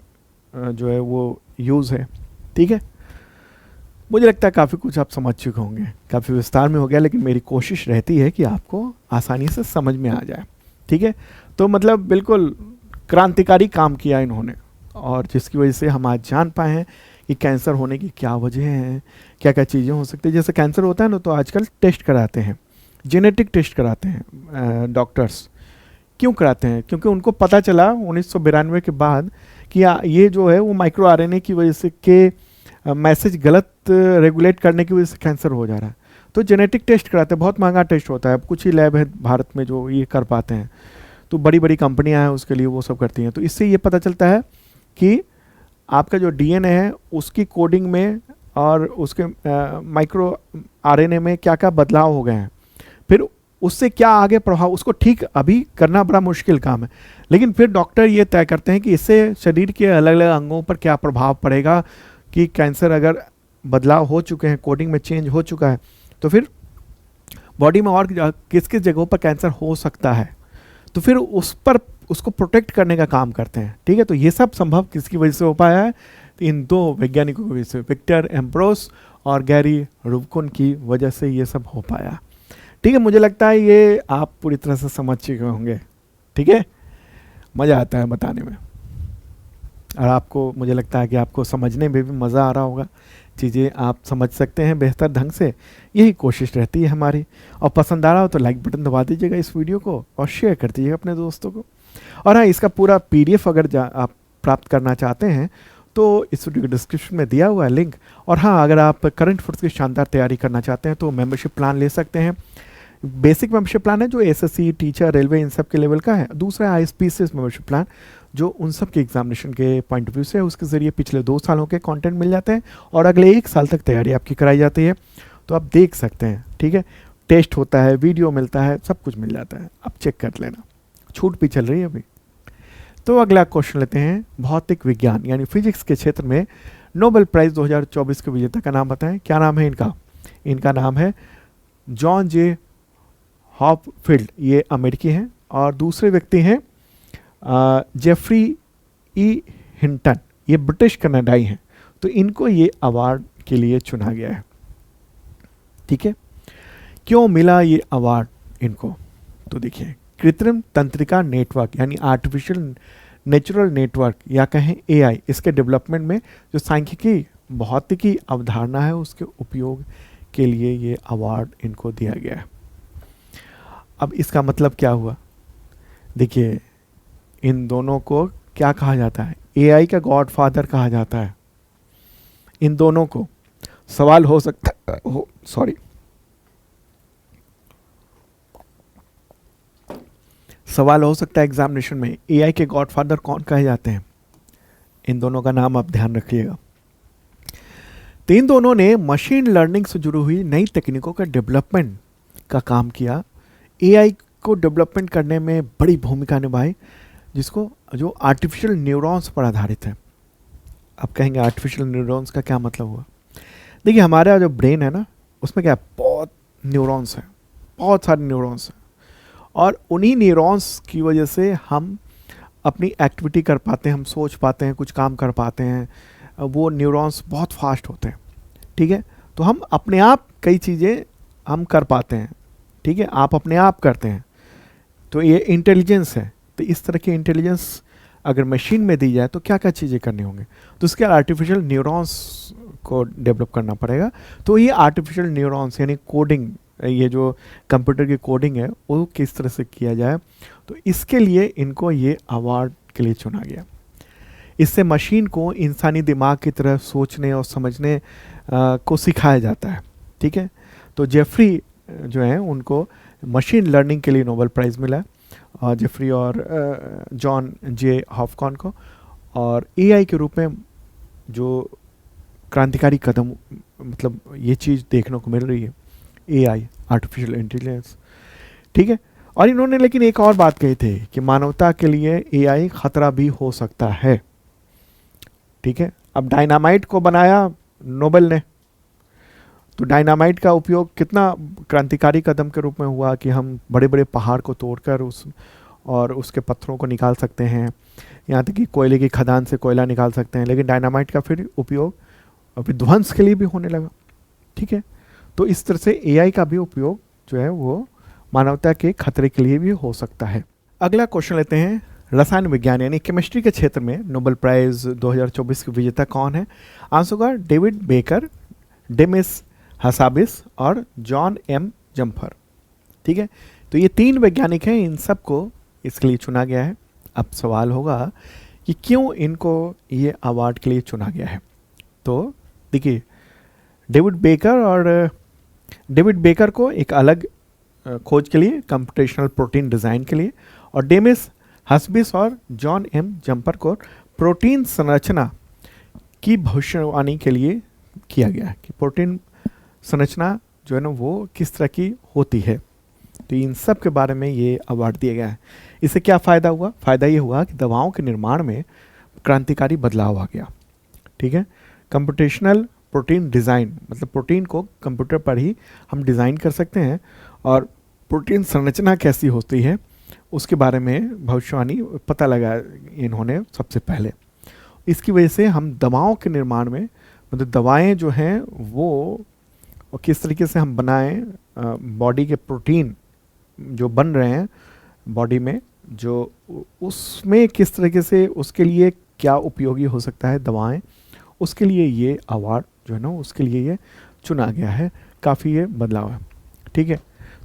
जो है वो यूज़ है। ठीक है, मुझे लगता है काफ़ी कुछ आप समझ चुके होंगे, काफ़ी विस्तार में हो गया, लेकिन मेरी कोशिश रहती है कि आपको आसानी से समझ में आ जाए। ठीक है, तो मतलब बिल्कुल क्रांतिकारी काम किया इन्होंने, और जिसकी वजह से हम आज जान पाए हैं कि कैंसर होने की क्या वजह हैं, क्या क्या चीज़ें हो सकती है। जैसे कैंसर होता है ना तो आजकल टेस्ट कराते हैं, जेनेटिक टेस्ट कराते हैं डॉक्टर्स। क्यों कराते हैं, क्योंकि उनको पता चला 1992 के बाद कि ये जो है वो माइक्रो आरएनए की वजह से के मैसेज गलत रेगुलेट करने की वजह से कैंसर हो जा रहा है। तो जेनेटिक टेस्ट कराते हैं, बहुत महंगा टेस्ट होता है, अब कुछ ही लैब है भारत में जो ये कर पाते हैं, तो बड़ी बड़ी कंपनियां हैं उसके लिए, वो सब करती हैं। तो इससे ये पता चलता है कि आपका जो डीएनए है उसकी कोडिंग में और उसके माइक्रो आरएनए में क्या क्या बदलाव हो गए हैं, फिर उससे क्या आगे प्रभाव, उसको ठीक अभी करना बड़ा मुश्किल काम है, लेकिन फिर डॉक्टर ये तय करते हैं कि इससे शरीर के अलग अलग अंगों पर क्या प्रभाव पड़ेगा, कि कैंसर अगर बदलाव हो चुके हैं, कोडिंग में चेंज हो चुका है, तो फिर बॉडी में और किस किस जगहों पर कैंसर हो सकता है, तो फिर उस पर उसको प्रोटेक्ट करने का काम करते हैं। ठीक है, तो ये सब संभव किसकी वजह से हो पाया है, तो इन दो वैज्ञानिकों की वजह से, विक्टर एम्ब्रोस और गैरी रुबिकन की वजह से ये सब हो पाया। ठीक है, मुझे लगता है ये आप पूरी तरह से समझ चुके होंगे। ठीक है, मज़ा आता है बताने में, और आपको मुझे लगता है कि आपको समझने में भी मज़ा आ रहा होगा, चीज़ें आप समझ सकते हैं बेहतर ढंग से, यही कोशिश रहती है हमारी। और पसंद आ रहा हो तो लाइक बटन दबा दीजिएगा इस वीडियो को, और शेयर कर दीजिएगा अपने दोस्तों को। और हाँ, इसका पूरा PDF अगर आप प्राप्त करना चाहते हैं तो इस वीडियो के डिस्क्रिप्शन में दिया हुआ है लिंक। और हाँ, अगर आप करंट फोर्स की शानदार तैयारी करना चाहते हैं तो मेंबरशिप प्लान ले सकते हैं। बेसिक मेंबरशिप प्लान है जो SSC, टीचर, रेलवे इन सब के लेवल का है। दूसरा ISPCS मेंबरशिप प्लान जो उन सब के एग्जामिनेशन के पॉइंट ऑफ व्यू से है, उसके ज़रिए पिछले 2 सालों के कंटेंट मिल जाते हैं और अगले 1 साल तक तैयारी आपकी कराई जाती है। तो आप देख सकते हैं, ठीक है, टेस्ट होता है, वीडियो मिलता है, सब कुछ मिल जाता है, आप चेक कर लेना, छूट भी चल रही है अभी। तो अगला क्वेश्चन लेते हैं, भौतिक विज्ञान यानी फिजिक्स के क्षेत्र में नोबेल प्राइज़ 2024 के विजेता का नाम बताएं। क्या नाम है इनका? इनका नाम है जॉन जे हॉपफील्ड, ये अमेरिकी हैं, और दूसरे व्यक्ति हैं जेफरी ई हिंटन, ये ब्रिटिश कनाडाई हैं। तो इनको ये अवार्ड के लिए चुना गया है, ठीक है। क्यों मिला ये अवार्ड इनको? तो देखिए, कृत्रिम तंत्रिका नेटवर्क यानी आर्टिफिशियल नेचुरल नेटवर्क या कहें एआई, इसके डेवलपमेंट में जो सांख्यिकी भौतिकी अवधारणा है उसके उपयोग के लिए ये अवार्ड इनको दिया गया है। अब इसका मतलब क्या हुआ? देखिए, इन दोनों को क्या कहा जाता है? एआई का गॉडफादर कहा जाता है इन दोनों को। सवाल हो सकता हो, सॉरी, सवाल हो सकता है एग्जामिनेशन में, एआई के गॉडफादर कौन कहे जाते हैं? इन दोनों का नाम आप ध्यान रखिएगा। तो इन दोनों ने मशीन लर्निंग से जुड़ी हुई नई तकनीकों का डेवलपमेंट का काम किया, एआई को डेवलपमेंट करने में बड़ी भूमिका निभाई, जिसको जो आर्टिफिशियल न्यूरॉन्स पर आधारित है। आप कहेंगे आर्टिफिशियल न्यूरॉन्स का क्या मतलब हुआ? देखिए, हमारा जो ब्रेन है ना, उसमें क्या है, बहुत न्यूरॉन्स हैं, बहुत सारे न्यूरॉन्स हैं, और उन्हीं न्यूरॉन्स की वजह से हम अपनी एक्टिविटी कर पाते हैं, हम सोच पाते हैं, कुछ काम कर पाते हैं। वो न्यूरॉन्स बहुत फास्ट होते हैं, ठीक है। तो हम अपने आप कई चीज़ें हम कर पाते हैं, ठीक है, आप अपने आप करते हैं। तो ये इंटेलिजेंस है। तो इस तरह की इंटेलिजेंस अगर मशीन में दी जाए तो क्या क्या चीज़ें करनी होंगी? तो उसके आर्टिफिशियल न्यूरॉन्स को डेवलप करना पड़ेगा। तो ये आर्टिफिशियल न्यूरॉन्स यानी कोडिंग, ये जो कंप्यूटर की कोडिंग है वो किस तरह से किया जाए, तो इसके लिए इनको ये अवार्ड के लिए चुना गया। इससे मशीन को इंसानी दिमाग की तरह सोचने और समझने को सिखाया जाता है, ठीक है। तो जेफरी जो हैं उनको मशीन लर्निंग के लिए नोबेल प्राइज़ मिला, और जेफरी और जॉन जे हॉफकॉन को। और एआई के रूप में जो क्रांतिकारी कदम, मतलब ये चीज़ देखने को मिल रही है, एआई आर्टिफिशियल इंटेलिजेंस, ठीक है। और इन्होंने लेकिन एक और बात कही थी कि मानवता के लिए एआई खतरा भी हो सकता है, ठीक है। अब डायनामाइट को बनाया नोबेल ने, तो डायनामाइट का उपयोग कितना क्रांतिकारी कदम के रूप में हुआ कि हम बड़े बड़े पहाड़ को तोड़कर उसके पत्थरों को निकाल सकते हैं, यहाँ तक कि कोयले की खदान से कोयला निकाल सकते हैं। लेकिन डायनामाइट का फिर उपयोग विध्वंस के लिए भी होने लगा, ठीक है। तो इस तरह से एआई का भी उपयोग जो है वो मानवता के खतरे के लिए भी हो सकता है। अगला क्वेश्चन लेते हैं, रसायन विज्ञान यानी केमिस्ट्री के क्षेत्र में नोबेल प्राइज़ 2024 के विजेता कौन है? आंसर होगा डेविड बेकर, डेमिस हसाबिस और जॉन एम जम्फर, ठीक है। तो ये 3 वैज्ञानिक हैं, इन सब को इसके लिए चुना गया है। अब सवाल होगा कि क्यों इनको ये अवार्ड के लिए चुना गया है? तो देखिए, डेविड बेकर को एक अलग खोज के लिए, कंप्यूटेशनल प्रोटीन डिज़ाइन के लिए, और डेमिस हसबिस और जॉन एम जम्पर को प्रोटीन संरचना की भविष्यवाणी के लिए किया गया है कि प्रोटीन संरचना जो है ना वो किस तरह की होती है। तो इन सब के बारे में ये अवार्ड दिया गया है। इससे क्या फ़ायदा हुआ? फ़ायदा ये हुआ कि दवाओं के निर्माण में क्रांतिकारी बदलाव आ गया, ठीक है। कंप्यूटेशनल प्रोटीन डिज़ाइन, मतलब प्रोटीन को कंप्यूटर पर ही हम डिज़ाइन कर सकते हैं, और प्रोटीन संरचना कैसी होती है उसके बारे में भविष्यवाणी पता लगा इन्होंने सबसे पहले। इसकी वजह से हम दवाओं के निर्माण में, मतलब दवाएं जो हैं वो और किस तरीके से हम बनाएं, बॉडी के प्रोटीन जो बन रहे हैं बॉडी में, जो उसमें किस तरीके से उसके लिए क्या उपयोगी हो सकता है दवाएं, उसके लिए ये अवार्ड जो है ना उसके लिए ये चुना गया है। काफ़ी ये बदलाव है, ठीक है।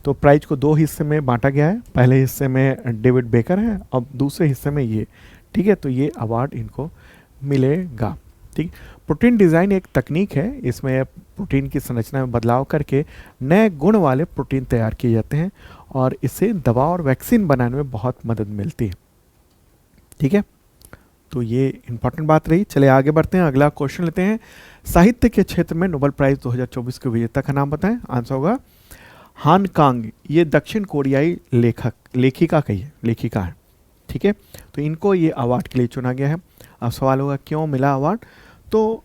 तो प्राइज को 2 हिस्से में बांटा गया है, पहले हिस्से में डेविड बेकर है और दूसरे हिस्से में ये, ठीक है। तो ये अवार्ड इनको मिलेगा, ठीक। प्रोटीन डिज़ाइन एक तकनीक है, इसमें प्रोटीन की संरचना में बदलाव करके नए गुण वाले प्रोटीन तैयार किए जाते हैं, और इससे दवा और वैक्सीन बनाने में बहुत मदद मिलती है, ठीक है। तो ये इंपॉर्टेंट बात रही। चले आगे बढ़ते हैं, अगला क्वेश्चन लेते हैं। साहित्य के क्षेत्र में नोबेल प्राइज 2024 के विजेता का नाम बताएं। आंसर होगा हान कांग। ये दक्षिण कोरियाई लेखिका है, ठीक है। तो इनको ये अवार्ड के लिए चुना गया है। अब सवाल होगा क्यों मिला अवार्ड, तो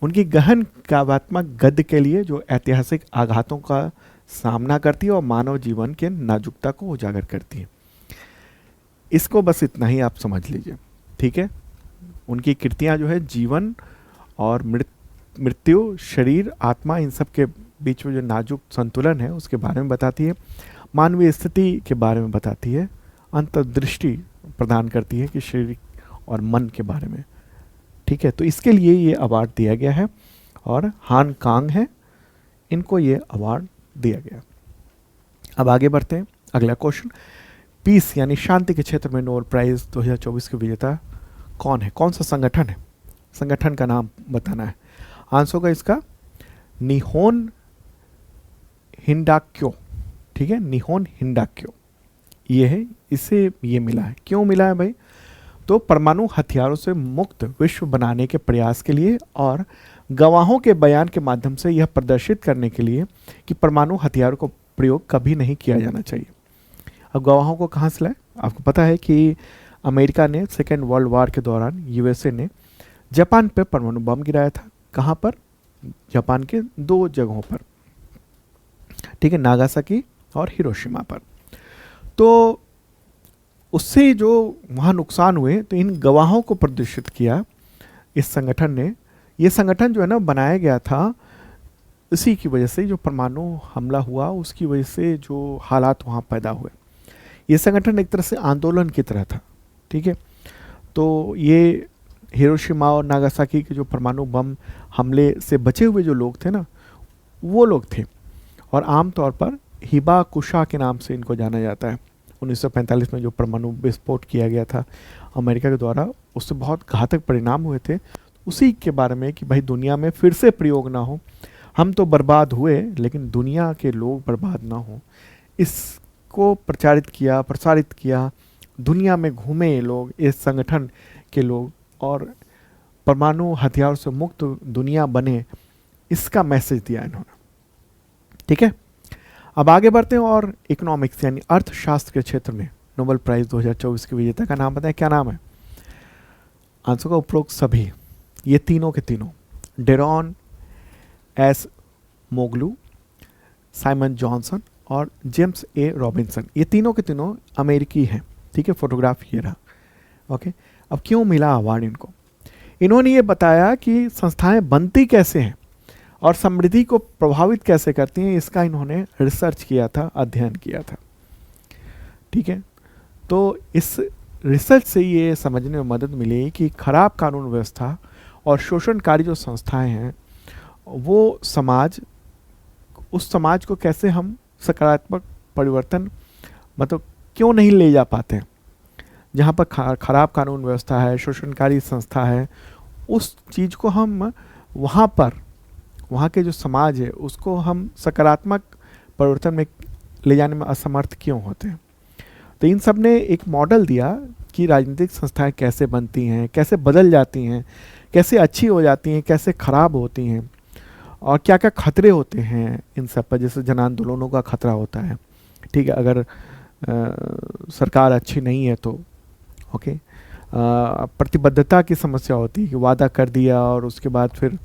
उनकी गहन काव्यात्मक गद्य के लिए जो ऐतिहासिक आघातों का सामना करती है और मानव जीवन के नाजुकता को उजागर करती है। इसको बस इतना ही आप समझ लीजिए, ठीक है। उनकी कृतियां जो है जीवन और मृत्यु, शरीर, आत्मा, इन सब के बीच में जो नाजुक संतुलन है उसके बारे में बताती है, मानवीय स्थिति के बारे में बताती है, अंतर्दृष्टि प्रदान करती है कि शरीर और मन के बारे में, ठीक है। तो इसके लिए ये अवार्ड दिया गया है और हान कांग है, इनको ये अवार्ड दिया गया। अब आगे बढ़ते हैं, अगला क्वेश्चन। पीस यानी शांति के क्षेत्र में नोबेल प्राइज 2024 के विजेता कौन है, कौन सा संगठन है, संगठन का नाम बताना है। आंसर होगा इसका निहोन हिंडाक्यो, ठीक है, निहोन हिंडाक्यो ये है, इसे ये मिला है। क्यों मिला है भाई, तो परमाणु हथियारों से मुक्त विश्व बनाने के प्रयास के लिए और गवाहों के बयान के माध्यम से यह प्रदर्शित करने के लिए कि परमाणु हथियारों का प्रयोग कभी नहीं किया जाना चाहिए। अब गवाहों को कहाँ से लाए, आपको पता है कि अमेरिका ने सेकेंड वर्ल्ड वॉर के दौरान यूएसए ने जापान पर परमाणु बम गिराया था। कहाँ पर, जापान के 2 जगहों पर, ठीक है, नागासाकी और हिरोशिमा पर। तो उससे जो वहाँ नुकसान हुए, तो इन गवाहों को प्रदर्शित किया इस संगठन ने। ये संगठन जो है ना बनाया गया था इसी की वजह से, जो परमाणु हमला हुआ उसकी वजह से जो हालात वहाँ पैदा हुए। ये संगठन एक तरह से आंदोलन की तरह था, ठीक है। तो ये हिरोशिमा और नागासाकी के जो परमाणु बम हमले से बचे हुए जो लोग थे ना, वो लोग थे। और आमतौर पर हिबाकुशा के नाम से इनको जाना जाता है। 1945 में जो परमाणु विस्फोट किया गया था अमेरिका के द्वारा, उससे बहुत घातक परिणाम हुए थे। उसी के बारे में कि भाई दुनिया में फिर से प्रयोग ना हो, हम तो बर्बाद हुए लेकिन दुनिया के लोग बर्बाद ना हो, इसको प्रसारित किया। दुनिया में घूमे ये लोग, इस संगठन के लोग, और परमाणु हथियार से मुक्त दुनिया बने, इसका मैसेज दिया इन्होंने, ठीक है। अब आगे बढ़ते हैं और इकोनॉमिक्स यानी अर्थशास्त्र के क्षेत्र में नोबेल प्राइज 2024 के विजेता का नाम बताएं, क्या नाम है। आंसर का उपरोक्त सभी, ये तीनों के तीनों, डेरॉन एस मोगलू, साइमन जॉनसन और जेम्स ए रॉबिन्सन, ये तीनों के तीनों अमेरिकी हैं, ठीक है। फोटोग्राफ ये रहा, ओके। अब क्यों मिला अवार्ड इनको, इन्होंने ये बताया कि संस्थाएं बनती कैसे हैं और समृद्धि को प्रभावित कैसे करती हैं, इसका इन्होंने रिसर्च किया था, अध्ययन किया था, ठीक है। तो इस रिसर्च से ये समझने में मदद मिली कि खराब कानून व्यवस्था और शोषणकारी जो संस्थाएं हैं, वो उस समाज को कैसे हम सकारात्मक परिवर्तन मतलब क्यों नहीं ले जा पाते हैं। जहाँ पर खराब कानून व्यवस्था है, शोषणकारी संस्था है, उस चीज़ को हम वहाँ के जो समाज है उसको हम सकारात्मक परिवर्तन में ले जाने में असमर्थ क्यों होते हैं। तो इन सब ने एक मॉडल दिया कि राजनीतिक संस्थाएं कैसे बनती हैं, कैसे बदल जाती हैं, कैसे अच्छी हो जाती हैं, कैसे खराब होती हैं, और क्या क्या खतरे होते हैं इन सब पर। जैसे जन आंदोलनों का खतरा होता है, ठीक है, अगर सरकार अच्छी नहीं है तो, ओके। प्रतिबद्धता की समस्या होती है कि वादा कर दिया और उसके बाद फिर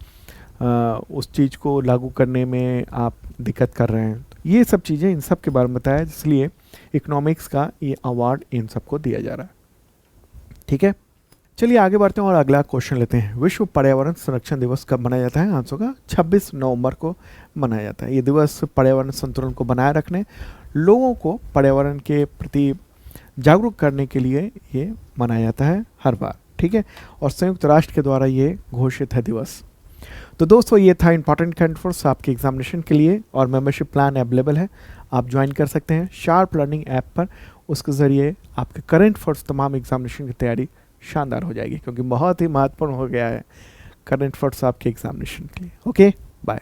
उस चीज़ को लागू करने में आप दिक्कत कर रहे हैं। तो ये सब चीज़ें, इन सब के बारे में बताया, इसलिए इकोनॉमिक्स का ये अवार्ड इन सबको दिया जा रहा है, ठीक है। चलिए आगे बढ़ते हैं और अगला क्वेश्चन लेते हैं। विश्व पर्यावरण संरक्षण दिवस कब मनाया जाता है। आंसर का 26 नवंबर को मनाया जाता है। ये दिवस पर्यावरण संतुलन को बनाए रखने, लोगों को पर्यावरण के प्रति जागरूक करने के लिए ये मनाया जाता है हर बार, ठीक है। और संयुक्त राष्ट्र के द्वारा ये घोषित है दिवस। तो दोस्तों ये था इंपॉर्टेंट करंट अफेयर्स आपके एग्जामिनेशन के लिए, और मेंबरशिप प्लान अवेलेबल है, आप ज्वाइन कर सकते हैं शार्प लर्निंग ऐप पर। उसके ज़रिए आपके करंट अफेयर्स तमाम एग्जामिनेशन की तैयारी शानदार हो जाएगी, क्योंकि बहुत ही महत्वपूर्ण हो गया है करंट अफेयर्स आपके एग्जामिनेशन के लिए। Okay, bye.